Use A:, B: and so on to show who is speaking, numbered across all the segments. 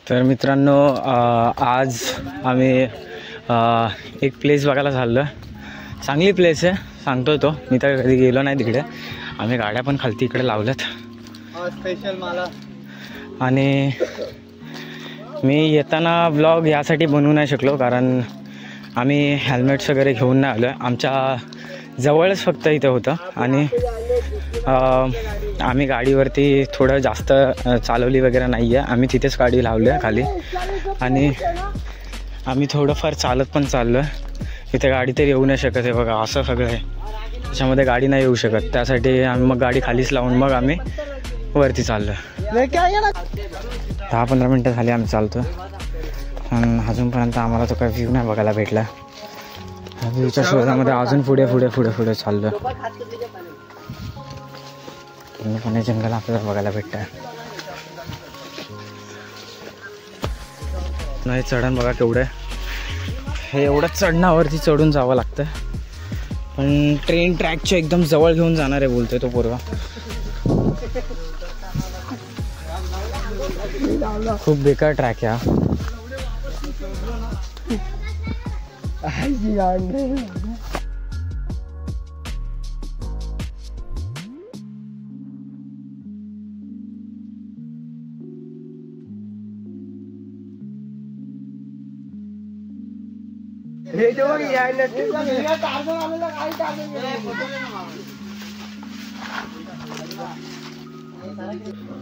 A: तर मित्रांनो आज आम्ही एक प्लेस बघायला चाललो. चांगली प्लेस आहे सांगतो तो. मी तर कधी गेलो नाही तिकडे. आम्ही गाड्या पण खालती इकडे लावल्यात स्पेशल मला. आणि मी येताना ब्लॉग यासाठी बनवू नाही शकलो कारण आम्ही हेल्मेट्स वगैरे घेऊन नाही आलो. आमच्या जवळच फक्त इथे होतं आणि आम्ही गाडीवरती थोडं जास्त चालवली वगैरे नाही आहे. आम्ही तिथेच गाडी लावली आहे खाली आणि आम्ही थोडंफार चालत पण चाललो आहे. इथे गाडी तरी येऊ नाही शकत आहे बघा, असं सगळं आहे. त्याच्यामध्ये गाडी नाही येऊ शकत. त्यासाठी आम्ही मग गाडी खालीच लावून मग आम्ही वरती चाललो. 10-15 मिनटं झाली आम्ही चालतो आणि अजूनपर्यंत आम्हाला तो काही व्ह्यू नाही बघायला भेटला. व्ह्यूच्या शोधामध्ये अजून पुढे पुढे पुढे पुढे चाललो. पुणे जंगल आपल्याला बघायला भेटतं. नाही चढण बघा केवढं आहे. हे एवढं चढणावरती चढून जावं लागतं. पण ट्रेन ट्रॅकच्या एकदम जवळ घेऊन जाणार आहे बोलतोय तो पोरगा. खूप बेकार ट्रॅक आहे हा.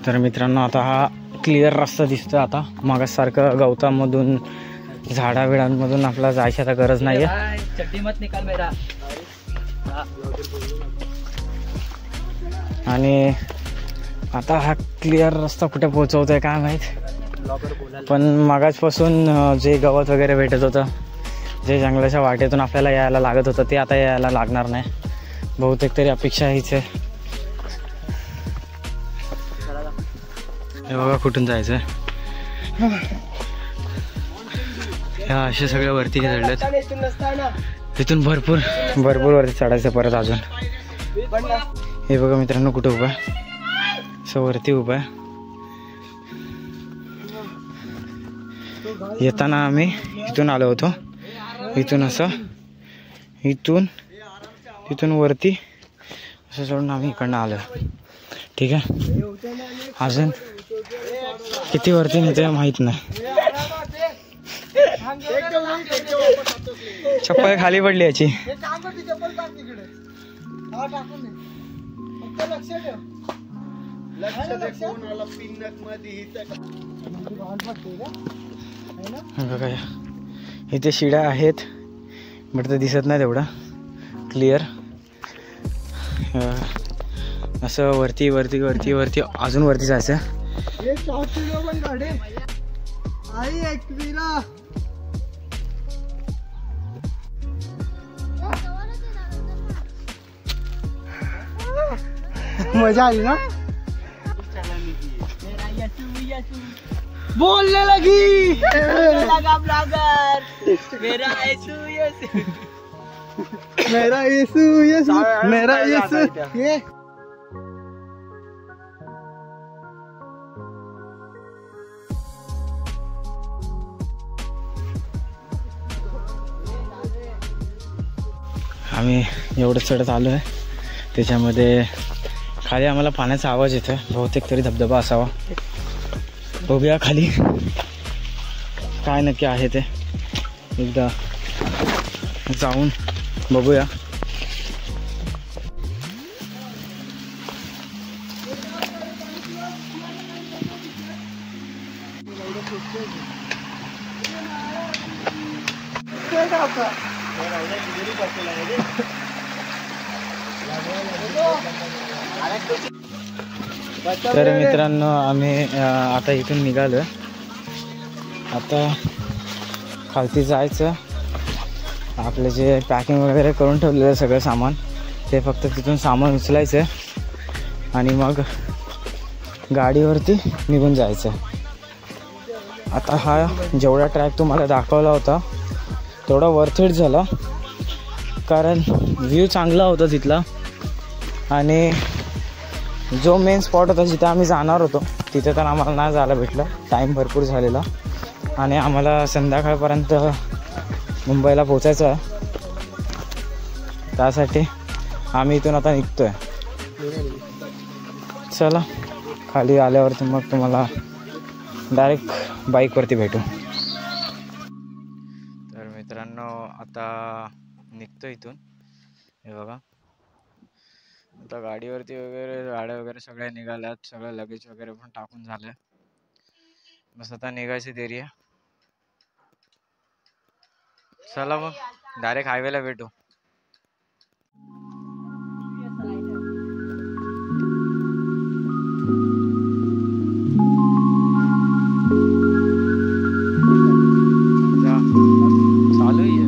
A: तर मित्रांनो आता हा क्लिअर रस्ता दिसतोय. आता मागासारखं गवतामधून झाडाबिडांमधून आपल्याला जायची आता गरज नाही आहे. आणि आता हा क्लिअर रस्ता कुठे पोहोचवतोय काय माहीत. पण मागासपासून जे गवत वगैरे भेटत होतं, जे जंगलाच्या वाटेतून आपल्याला यायला लागत होतं ते आता यायला लागणार नाही बहुतेक. तरी अपेक्षा हीच आहे. हे बघा कुठून जायचं. ह्या असे सगळे वरती चढलेत. इथून भरपूर भरपूर वरती चढायचं परत अजून. हे बघा मित्रांनो कुठं उभं आहे. असं वरती उभं आहे. येताना आम्ही इथून आलो होतो. इथून असं इथून वरती असं चढून आम्ही इकडनं आलो. ठीक आहे. अजून किती वरती नेते माहीत नाही. चप्पल खाली पडली याची. बघा इथे शिड्या आहेत बट ते दिसत नाही तेवढा क्लिअर. असं वरती वरती वरती वरती अजून वरती जायचं. मजा आली ना. बोलने लगी लगा ब्लॉगर मेरा येसू येसू मेरा येसू येसू मेरा येसू. ये आम्ही एवढं चढत आलो आहे. त्याच्यामध्ये खाली आम्हाला पाण्याचा आवाज येतोय. बहुतेक तरी धबधबा असावा. बघूया खाली काय नक्की आहे ते. एकदा जाऊन बघूया. तर मित्रांनो आम्ही आता इथून निघालो. आता खालती जायचं. आपले जे पॅकिंग वगैरे करून ठेवलेलं सगळं सामान ते फक्त तिथून सामान उचलायचं आणि मग गाडीवरती निघून जायचं. आता हा जेवढा ट्रॅक तुम्हाला दाखवला होता तेवढा वर्थ इट झाला कारण व्ह्यू चांगला होता तिथला. आणि जो मेन स्पॉट होता जिथे आम्ही जाणार होतो तिथं तर आम्हाला नाही जायला भेटलं, टाईम भरपूर झालेला आणि आम्हाला संध्याकाळपर्यंत मुंबईला पोचायचं आहे. त्यासाठी आम्ही इथून आता निघतो आहे. चला खाली आल्यावरती मग तुम्हाला डायरेक्ट बाईकवरती भेटू. तर मित्रांनो आता निघतो इथून. हे बघा आता गाडीवरती वगैरे गाड्या वगैरे सगळ्या निघाल्यात, सगळं लगेज वगैरे पण टाकून झालं. बस आता निघायची देरी आहे. चला मग डायरेक्ट हायवेला भेटू. चालू आहे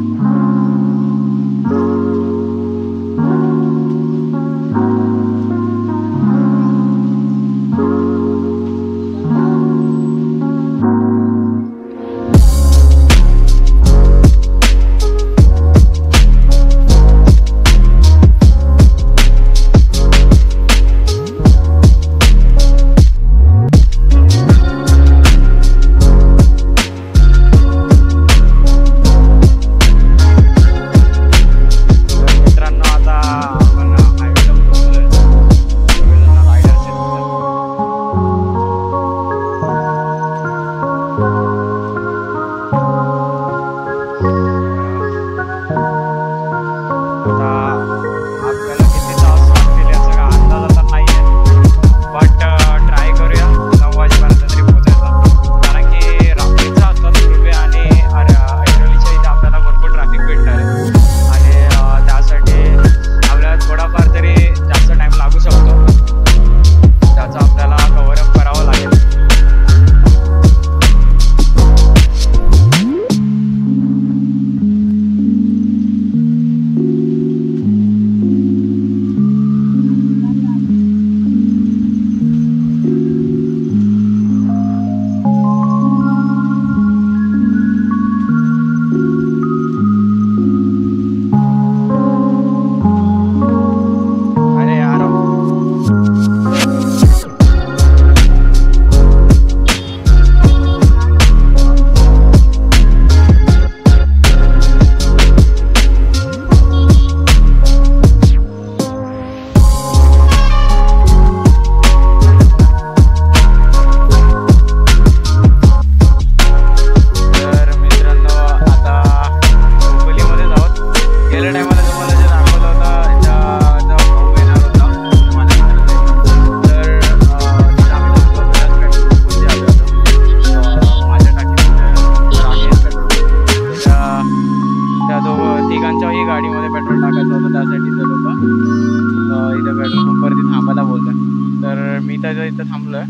A: इथं थांबलोय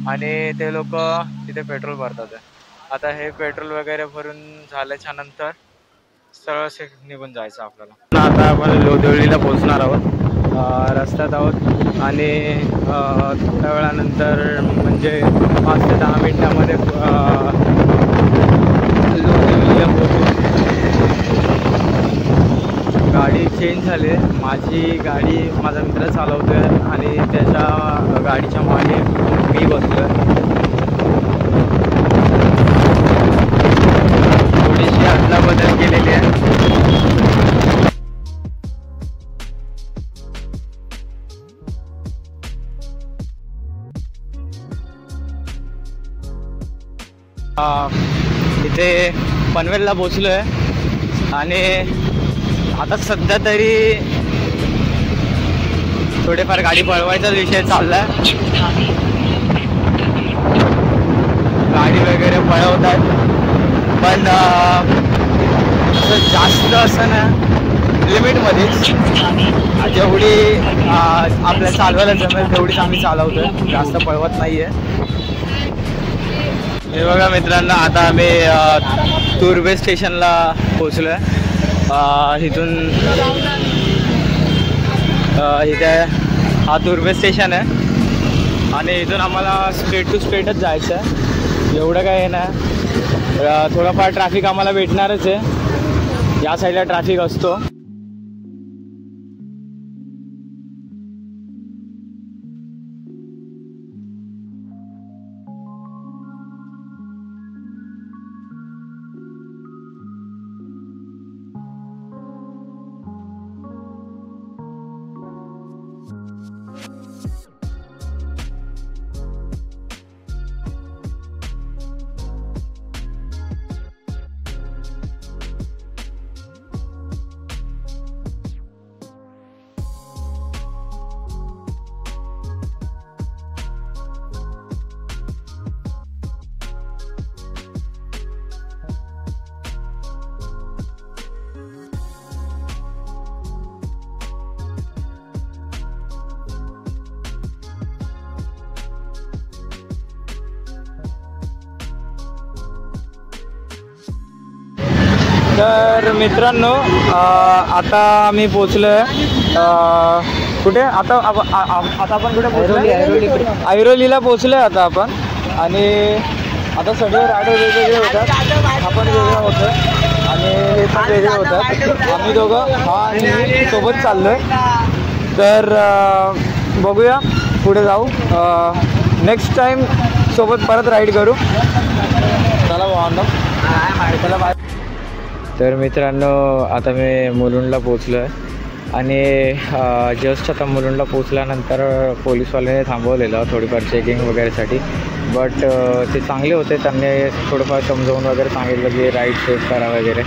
A: आणि ते लोक तिथे पेट्रोल भरतात. आता हे पेट्रोल वगैरे भरून झाल्याच्या नंतर सरळ निघून जायचं आपल्याला. आता आपण लोदवळीला पोहोचणार आहोत, रस्त्यात आहोत आणि थोड्या वेळानंतर म्हणजे 5 ते 10 मिनिटांमध्ये लोदवळीला पोहोचू. गाडी चेंज झाली आहे. माझी गाडी माझा मित्र चालवतोय आणि त्याच्या गाडीच्या मागे मी बसतोय. थोडीशी अदलाबदल केलेली आहे. इथे पनवेलला पोचलो आहे आणि आता सध्या तरी थोडेफार गाडी पळवायचा विषय चाललाय. गाडी वगैरे पळवतात पण जास्त असं ना, लिमिटमध्येच. जेवढी आपल्या चालवायला जमेल तेवढीच आम्ही चालवतोय, जास्त पळवत नाहीये. हे बघा मित्रांनो, आता आम्ही तुर्भे स्टेशनला पोचलोय. इथून इथे हा तुर्भे स्टेशन आहे आणि इथून आम्हाला स्ट्रेट टू स्ट्रेटच जायचं आहे. एवढं काय आहे ना, थोडंफार ट्रॅफिक आम्हाला भेटणारच आहे. या साईडला ट्रॅफिक असतो. तर मित्रांनो आता आम्ही पोचलो आहे कुठे आता आपण कुठे पोचलो? ऐरोलीला पोचलो आहे आता आपण. आणि आता सगळे रायडर वेगवेगळे होतात, आपण वेगळं होतं आणि हे पण वेगळे होतात. आम्ही दोघं हा आणि सोबत चाललो आहे. तर बघूया पुढे जाऊ. नेक्स्ट टाईम सोबत परत राईड करू. चला चला बाय. तर मित्रांनो आता मी मुलुंडला पोचलो आहे आणि जस्ट आता मुलुंडला पोचल्यानंतर पोलीसवाल्याने थांबवलेलं थोडीफार चेकिंग वगैरेसाठी. बट ते चांगले होते, त्यांनी थोडंफार समजावून वगैरे सांगितलं की राईड सेफ करा वगैरे.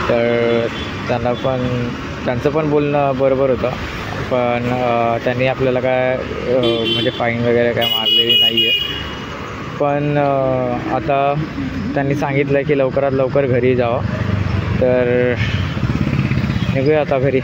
A: तर त्यांचं पण बोलणं बरोबर होतं. पण त्यांनी आपल्याला काय म्हणजे फाईन वगैरे काय मारलेली नाही आहे. पण आता त्यांनी सांगितलं की लवकरात लवकर घरी जावं. तर निघूया आता घरी.